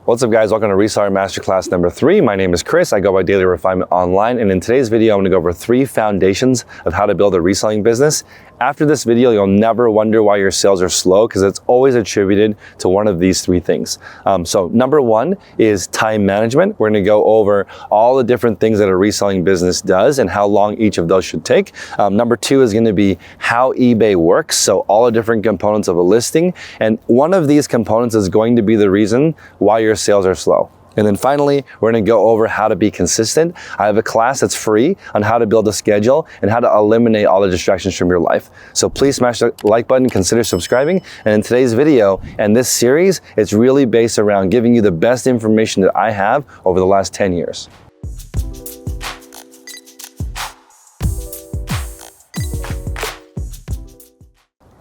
What's up guys, welcome to Reseller Masterclass number 3. My name is Chris, I go by Daily Refinement Online, and in today's video I'm going to go over 3 foundations of how to build a reselling business. After this video, you'll never wonder why your sales are slow because it's always attributed to one of these 3 things. So number 1 is time management. We're going to go over all the different things that a reselling business does and how long each of those should take. Number 2 is going to be how eBay works, so all the different components of a listing, and one of these components is going to be the reason why your sales are slow. And then finally, we're going to go over how to be consistent. I have a class that's free on how to build a schedule and how to eliminate all the distractions from your life. So please smash the like button, consider subscribing. And in today's video and this series, it's really based around giving you the best information that I have over the last 10 years.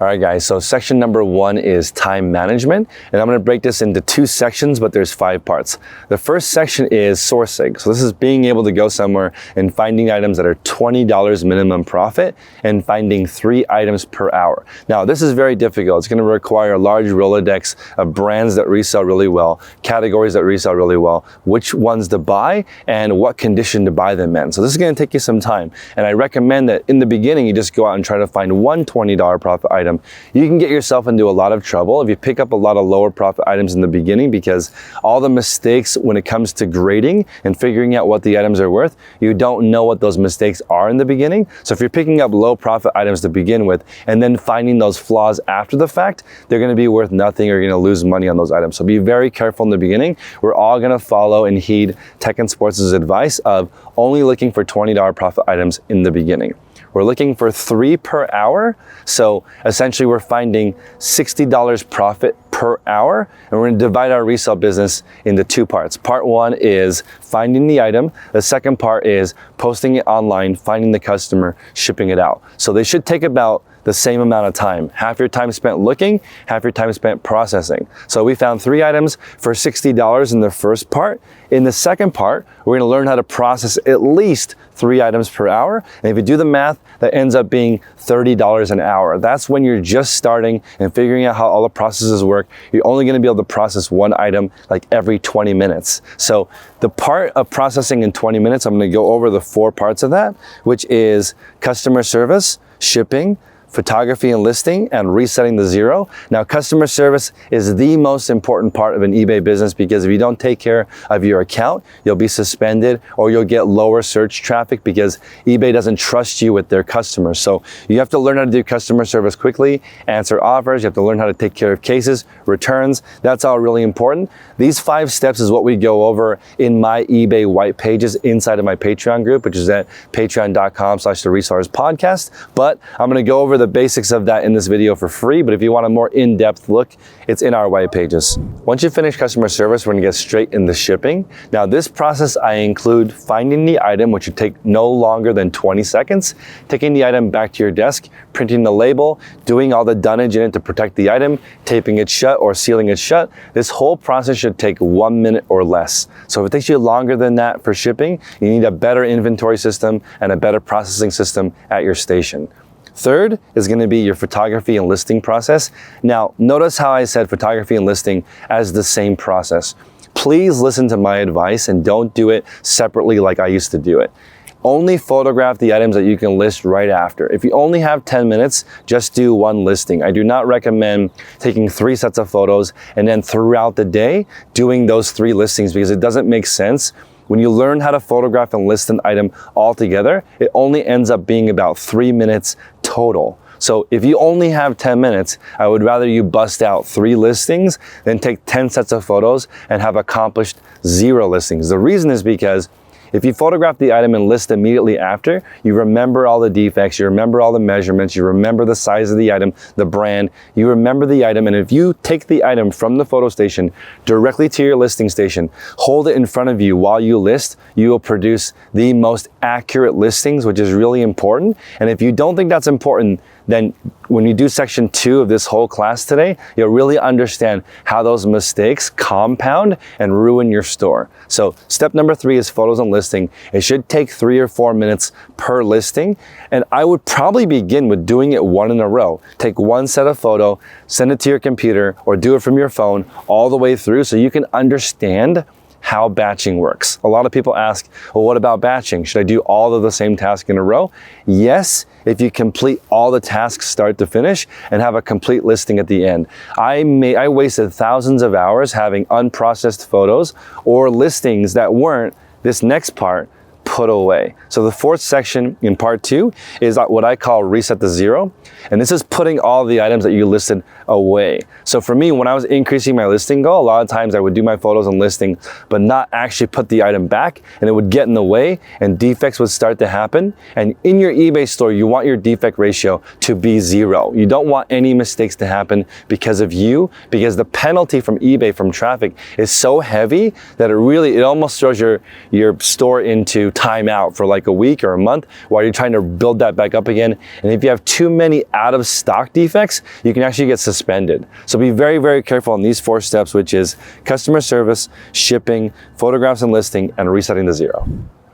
All right guys, so section number 1 is time management, and I'm going to break this into 2 sections, but there's 5 parts. The first section is sourcing. So this is being able to go somewhere and finding items that are $20 minimum profit and finding 3 items per hour. Now this is very difficult. It's going to require a large Rolodex of brands that resell really well, categories that resell really well, which ones to buy and what condition to buy them in. So this is going to take you some time, and I recommend that in the beginning you just go out and try to find one $20 profit item. You can get yourself into a lot of trouble if you pick up a lot of lower profit items in the beginning, because all the mistakes when it comes to grading and figuring out what the items are worth, you don't know what those mistakes are in the beginning. So if you're picking up low profit items to begin with and then finding those flaws after the fact, they're going to be worth nothing, or you're going to lose money on those items. So be very careful in the beginning. We're all going to follow and heed Tech and Sports' advice of only looking for $20 profit items in the beginning. We're looking for 3 per hour. So essentially we're finding $60 profit per hour, and we're going to divide our resale business into 2 parts. Part 1 is finding the item. The second part is posting it online, finding the customer, shipping it out. So they should take about the same amount of time. Half your time spent looking, half your time spent processing. So we found 3 items for $60 in the first part. In the second part, we're gonna learn how to process at least 3 items per hour. And if you do the math, that ends up being $30 an hour. That's when you're just starting and figuring out how all the processes work. You're only gonna be able to process 1 item like every 20 minutes. So the part of processing in 20 minutes, I'm gonna go over the 4 parts of that, which is customer service, shipping, photography and listing, and resetting the 0. Now, customer service is the most important part of an eBay business, because if you don't take care of your account, you'll be suspended or you'll get lower search traffic because eBay doesn't trust you with their customers. So you have to learn how to do customer service quickly, answer offers, you have to learn how to take care of cases, returns. That's all really important. These 5 steps is what we go over in my eBay white pages inside of my Patreon group, which is at patreon.com/theresellerspodcast. But I'm gonna go over the basics of that in this video for free, but if you want a more in-depth look, it's in our white pages. Once you finish customer service, we're gonna get straight into shipping. Now this process, I include finding the item, which would take no longer than 20 seconds, taking the item back to your desk, printing the label, doing all the dunnage in it to protect the item, taping it shut or sealing it shut. This whole process should take 1 minute or less. So if it takes you longer than that for shipping, you need a better inventory system and a better processing system at your station. Third is going to be your photography and listing process. Now, notice how I said photography and listing as the same process. Please listen to my advice and don't do it separately like I used to do it. Only photograph the items that you can list right after. If you only have 10 minutes, just do 1 listing. I do not recommend taking 3 sets of photos and then throughout the day doing those 3 listings, because it doesn't make sense. When you learn how to photograph and list an item all together, it only ends up being about 3 minutes total. So if you only have 10 minutes, I would rather you bust out 3 listings than take 10 sets of photos and have accomplished 0 listings. The reason is because if you photograph the item and list immediately after, you remember all the defects, you remember all the measurements, you remember the size of the item, the brand, you remember the item, and if you take the item from the photo station directly to your listing station, hold it in front of you while you list, you will produce the most accurate listings, which is really important. And if you don't think that's important, then when you do section 2 of this whole class today, you'll really understand how those mistakes compound and ruin your store. So step number 3 is photos and listing. It should take 3 or 4 minutes per listing. And I would probably begin with doing it one in a row. Take one set of photo, send it to your computer, or do it from your phone all the way through so you can understand how batching works. A lot of people ask, well, what about batching? Should I do all of the same task in a row? Yes, if you complete all the tasks start to finish and have a complete listing at the end. I wasted thousands of hours having unprocessed photos or listings that weren't, this next part, put away. So the 4th section in part 2 is what I call reset to 0. And this is putting all the items that you listed away. So for me, when I was increasing my listing goal, a lot of times I would do my photos and listing, but not actually put the item back, and it would get in the way and defects would start to happen. And in your eBay store, you want your defect ratio to be 0. You don't want any mistakes to happen because of you, because the penalty from eBay from traffic is so heavy that it almost throws your store into timeout for like a week or a month while you're trying to build that back up again. And if you have too many out of stock defects, you can actually get suspended. So be very, very careful on these 4 steps, which is customer service, shipping, photographs and listing, and resetting to 0.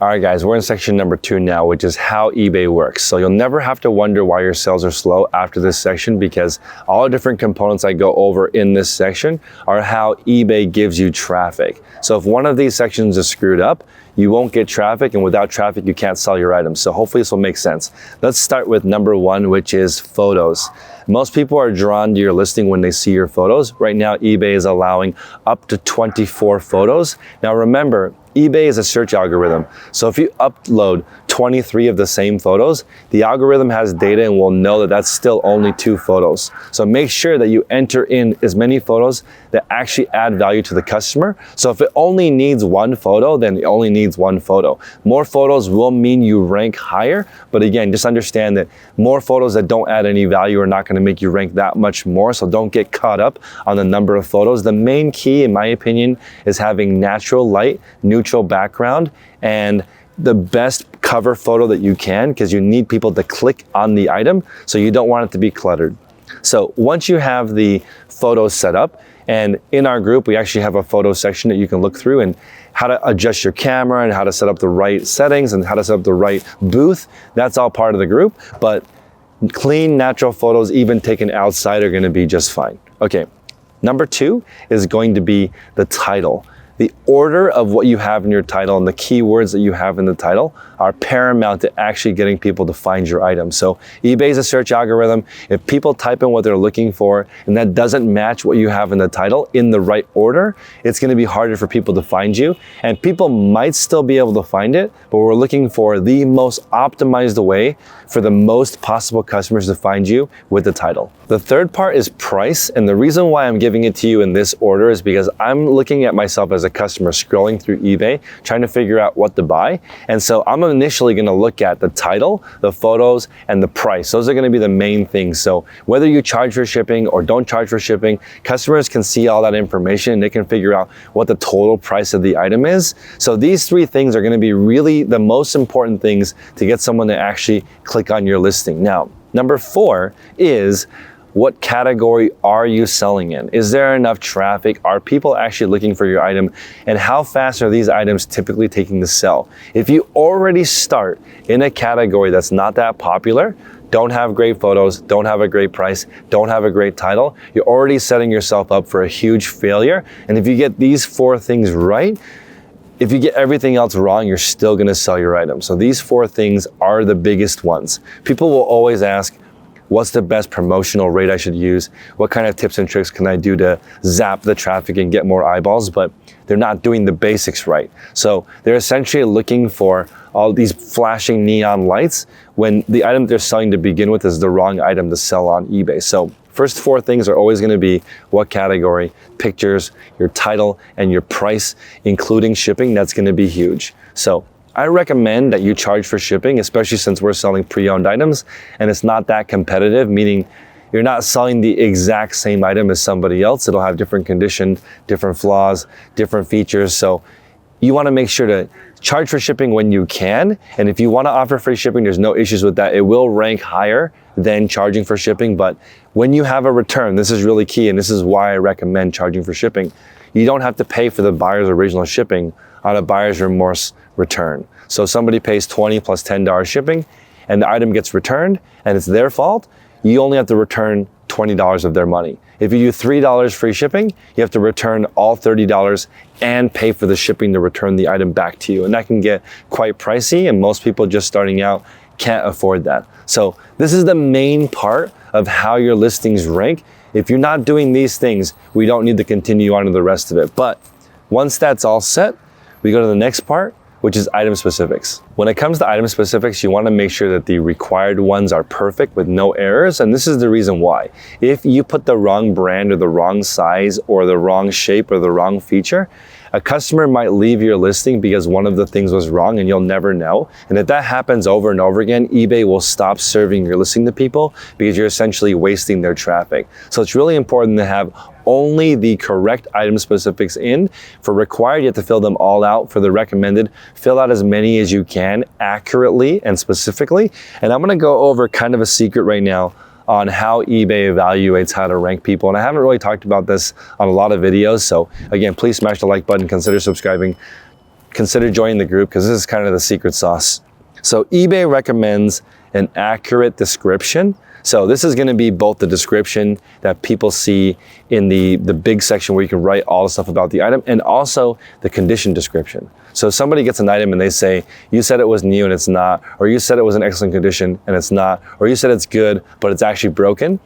All right, guys, we're in section number 2 now, which is how eBay works. So you'll never have to wonder why your sales are slow after this section, because all the different components I go over in this section are how eBay gives you traffic. So if one of these sections is screwed up, you won't get traffic, and without traffic, you can't sell your items. So hopefully this will make sense. Let's start with number 1, which is photos. Most people are drawn to your listing when they see your photos. Right now, eBay is allowing up to 24 photos. Now remember, eBay is a search algorithm. So if you upload 23 of the same photos, the algorithm has data and will know that that's still only 2 photos. So make sure that you enter in as many photos that actually add value to the customer. So if it only needs 1 photo, then it only needs 1 photo. More photos will mean you rank higher, but again, just understand that more photos that don't add any value are not going to make you rank that much more. So don't get caught up on the number of photos. The main key, in my opinion, is having natural light, neutral background, and the best cover photo that you can, because you need people to click on the item, so you don't want it to be cluttered. So once you have the photos set up, and in our group, we actually have a photo section that you can look through and how to adjust your camera and how to set up the right settings and how to set up the right booth. That's all part of the group, but clean, natural photos, even taken outside, are gonna be just fine. Okay, number 2 is going to be the title. The order of what you have in your title and the keywords that you have in the title are paramount to actually getting people to find your item. So eBay is a search algorithm. If people type in what they're looking for and that doesn't match what you have in the title in the right order, it's gonna be harder for people to find you. And people might still be able to find it, but we're looking for the most optimized way for the most possible customers to find you with the title. The 3rd part is price. And the reason why I'm giving it to you in this order is because I'm looking at myself as a customer scrolling through eBay, trying to figure out what to buy. And so I'm initially gonna look at the title, the photos, and the price. Those are gonna be the main things. So whether you charge for shipping or don't charge for shipping, customers can see all that information and they can figure out what the total price of the item is. So these 3 things are gonna be really the most important things to get someone to actually click on your listing. Now, number 4 is, what category are you selling in? Is there enough traffic? Are people actually looking for your item? And how fast are these items typically taking to sell? If you already start in a category that's not that popular, don't have great photos, don't have a great price, don't have a great title, you're already setting yourself up for a huge failure. And if you get these 4 things right, if you get everything else wrong, you're still gonna sell your item. So these 4 things are the biggest ones. People will always ask, what's the best promotional rate I should use? What kind of tips and tricks can I do to zap the traffic and get more eyeballs? But they're not doing the basics right. So they're essentially looking for all these flashing neon lights when the item they're selling to begin with is the wrong item to sell on eBay. So first 4 things are always gonna be what category, pictures, your title, and your price, including shipping. That's gonna be huge. So I recommend that you charge for shipping, especially since we're selling pre-owned items and it's not that competitive, meaning you're not selling the exact same item as somebody else. It'll have different condition, different flaws, different features. So you want to make sure to charge for shipping when you can. And if you want to offer free shipping, there's no issues with that. It will rank higher than charging for shipping. But when you have a return, this is really key. And this is why I recommend charging for shipping. You don't have to pay for the buyer's original shipping on a buyer's remorse return. So somebody pays $20 plus $10 shipping and the item gets returned and it's their fault, you only have to return $20 of their money. If you do $3 free shipping, you have to return all $30 and pay for the shipping to return the item back to you. And that can get quite pricey, and most people just starting out can't afford that. So this is the main part of how your listings rank. If you're not doing these things, we don't need to continue on to the rest of it. But once that's all set, we go to the next part, which is item specifics. When it comes to item specifics, you want to make sure that the required ones are perfect with no errors, and this is the reason why. If you put the wrong brand or the wrong size or the wrong shape or the wrong feature, a customer might leave your listing because one of the things was wrong and you'll never know. And if that happens over and over again, eBay will stop serving your listing to people because you're essentially wasting their traffic. So it's really important to have only the correct item specifics in. For required, you have to fill them all out. For the recommended, fill out as many as you can accurately and specifically. And I'm gonna go over kind of a secret right now on how eBay evaluates how to rank people. And I haven't really talked about this on a lot of videos. So again, please smash the like button, consider subscribing, consider joining the group, because this is kind of the secret sauce. So eBay recommends an accurate description. So this is gonna be both the description that people see in the big section where you can write all the stuff about the item, and also the condition description. So if somebody gets an item and they say, you said it was new and it's not, or you said it was in excellent condition and it's not, or you said it's good, but it's actually broken.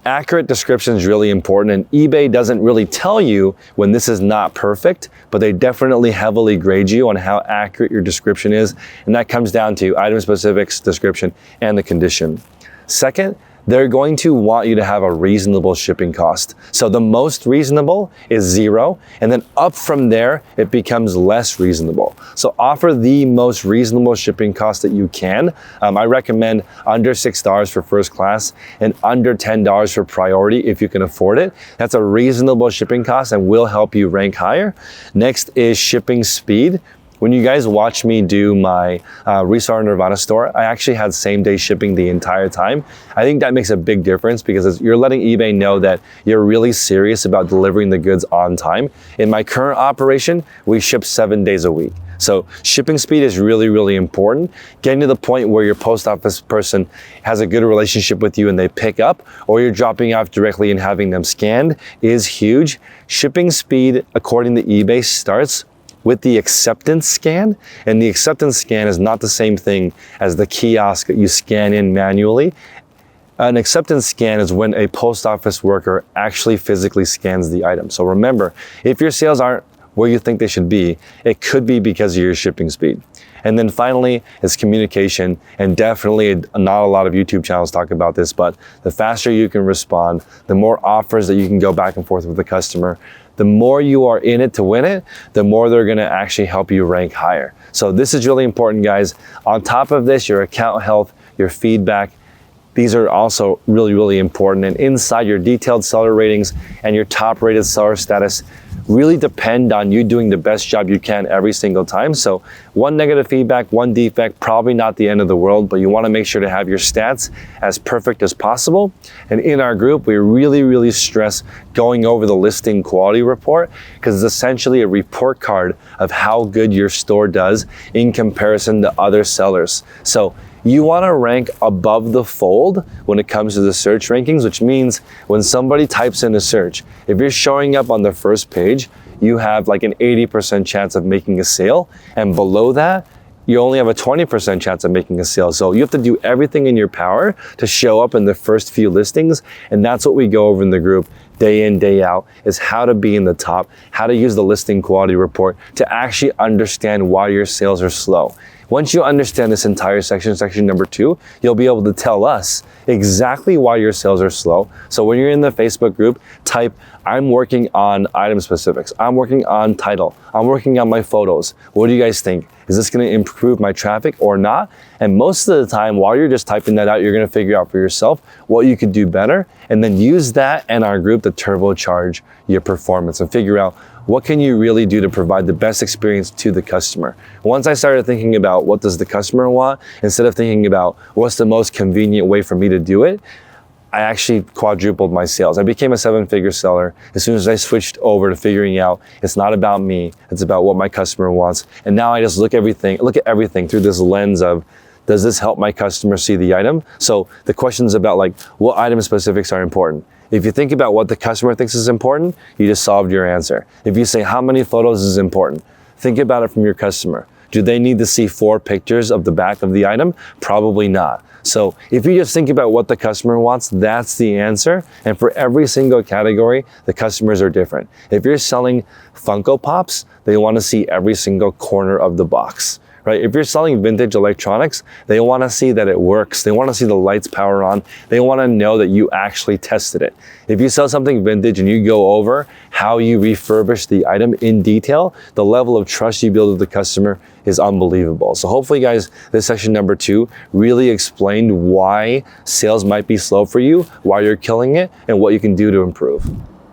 Accurate description is really important, and eBay doesn't really tell you when this is not perfect, but they definitely heavily grade you on how accurate your description is. And that comes down to item specifics, description, and the condition. Second, they're going to want you to have a reasonable shipping cost. So the most reasonable is 0, and then up from there, it becomes less reasonable. So offer the most reasonable shipping cost that you can. I recommend under $6 for first class and under $10 for priority if you can afford it. That's a reasonable shipping cost and will help you rank higher. Next is shipping speed. When you guys watch me do my Reseller Nirvana store, I actually had same-day shipping the entire time. I think that makes a big difference because you're letting eBay know that you're really serious about delivering the goods on time. In my current operation, we ship 7 days a week. So shipping speed is really, really important. Getting to the point where your post office person has a good relationship with you and they pick up, or you're dropping off directly and having them scanned, is huge. Shipping speed, according to eBay, starts with the acceptance scan, and the acceptance scan is not the same thing as the kiosk that you scan in manually. An acceptance scan is when a post office worker actually physically scans the item. So remember, if your sales aren't where you think they should be, it could be because of your shipping speed. And then finally, is communication, and definitely not a lot of YouTube channels talk about this, but the faster you can respond, the more offers that you can go back and forth with the customer, the more you are in it to win it, the more they're gonna actually help you rank higher. So this is really important, guys. On top of this, your account health, your feedback, these are also really, really important. And inside, your detailed seller ratings and your top rated seller status really depend on you doing the best job you can every single time. So one negative feedback, one defect, probably not the end of the world, but you wanna make sure to have your stats as perfect as possible. And in our group, we really, really stress going over the listing quality report, because it's essentially a report card of how good your store does in comparison to other sellers. So you want to rank above the fold when it comes to the search rankings, which means when somebody types in a search, if you're showing up on the first page, you have like an 80% chance of making a sale, and below that, you only have a 20% chance of making a sale. So you have to do everything in your power to show up in the first few listings, and that's what we go over in the group day in, day out, is how to be in the top, how to use the listing quality report to actually understand why your sales are slow. Once you understand this entire section, section number 2, you'll be able to tell us exactly why your sales are slow. So when you're in the Facebook group, type I'm working on item specifics. I'm working on title. I'm working on my photos. What do you guys think? Is this gonna improve my traffic or not? And most of the time, while you're just typing that out, you're gonna figure out for yourself what you could do better, and then use that and our group to turbocharge your performance and figure out what can you really do to provide the best experience to the customer. Once I started thinking about what does the customer want, instead of thinking about what's the most convenient way for me to do it, I actually quadrupled my sales. I became a 7-figure seller as soon as I switched over to figuring out it's not about me, it's about what my customer wants. And now I just look at everything through this lens of, does this help my customer see the item? So the questions about like, what item specifics are important? If you think about what the customer thinks is important, you just solved your answer. If you say how many photos is important, think about it from your customer. Do they need to see 4 pictures of the back of the item? Probably not. So if you just think about what the customer wants, that's the answer. And for every single category, the customers are different. If you're selling Funko Pops, they want to see every single corner of the box. Right? If you're selling vintage electronics, they want to see that it works. They want to see the lights power on. They want to know that you actually tested it. If you sell something vintage and you go over how you refurbish the item in detail, the level of trust you build with the customer is unbelievable. So hopefully guys, this section number 2 really explained why sales might be slow for you, why you're killing it, and what you can do to improve.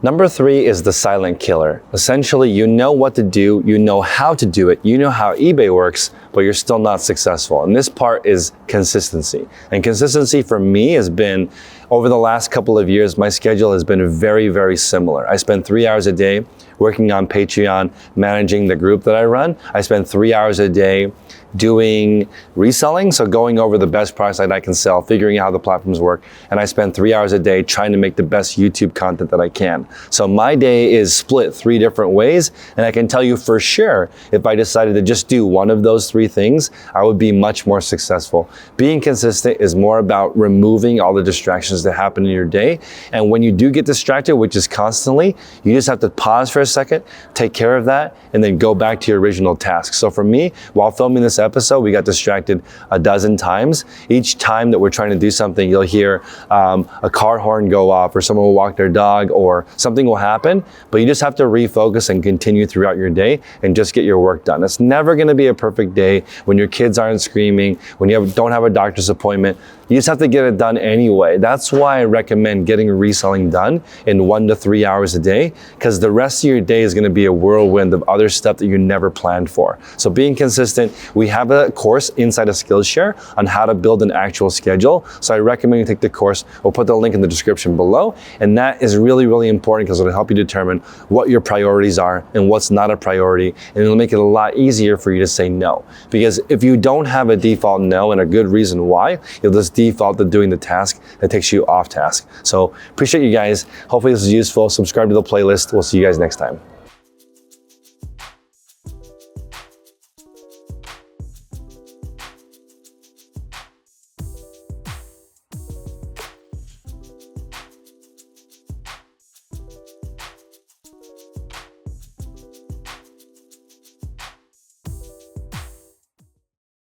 Number 3 is the silent killer. Essentially, you know what to do, you know how to do it, you know how eBay works, but you're still not successful. And this part is consistency. And consistency for me has been, over the last couple of years, my schedule has been very, very similar. I spend 3 hours a day working on Patreon, managing the group that I run. I spend 3 hours a day doing reselling, so going over the best products that I can sell, figuring out how the platforms work, and I spend 3 hours a day trying to make the best YouTube content that I can. So my day is split 3 different ways, and I can tell you for sure, if I decided to just do one of those 3 things, I would be much more successful. Being consistent is more about removing all the distractions that happen in your day, and when you do get distracted, which is constantly, you just have to pause for a second, take care of that, and then go back to your original task. So for me, while filming this episode, we got distracted a dozen times. Each time that we're trying to do something, you'll hear a car horn go off, or someone will walk their dog, or something will happen, but you just have to refocus and continue throughout your day and just get your work done. It's never gonna be a perfect day when your kids aren't screaming, when you don't have a doctor's appointment. You just have to get it done anyway. That's why I recommend getting reselling done in 1 to 3 hours a day, because the rest of your day is gonna be a whirlwind of other stuff that you never planned for. So being consistent, we have a course inside of Skillshare on how to build an actual schedule. So I recommend you take the course. We'll put the link in the description below. And that is really, really important because it'll help you determine what your priorities are and what's not a priority. And it'll make it a lot easier for you to say no. Because if you don't have a default no and a good reason why, you'll just default to doing the task that takes you off task. So appreciate you guys. Hopefully this is useful. Subscribe to the playlist. We'll see you guys next time.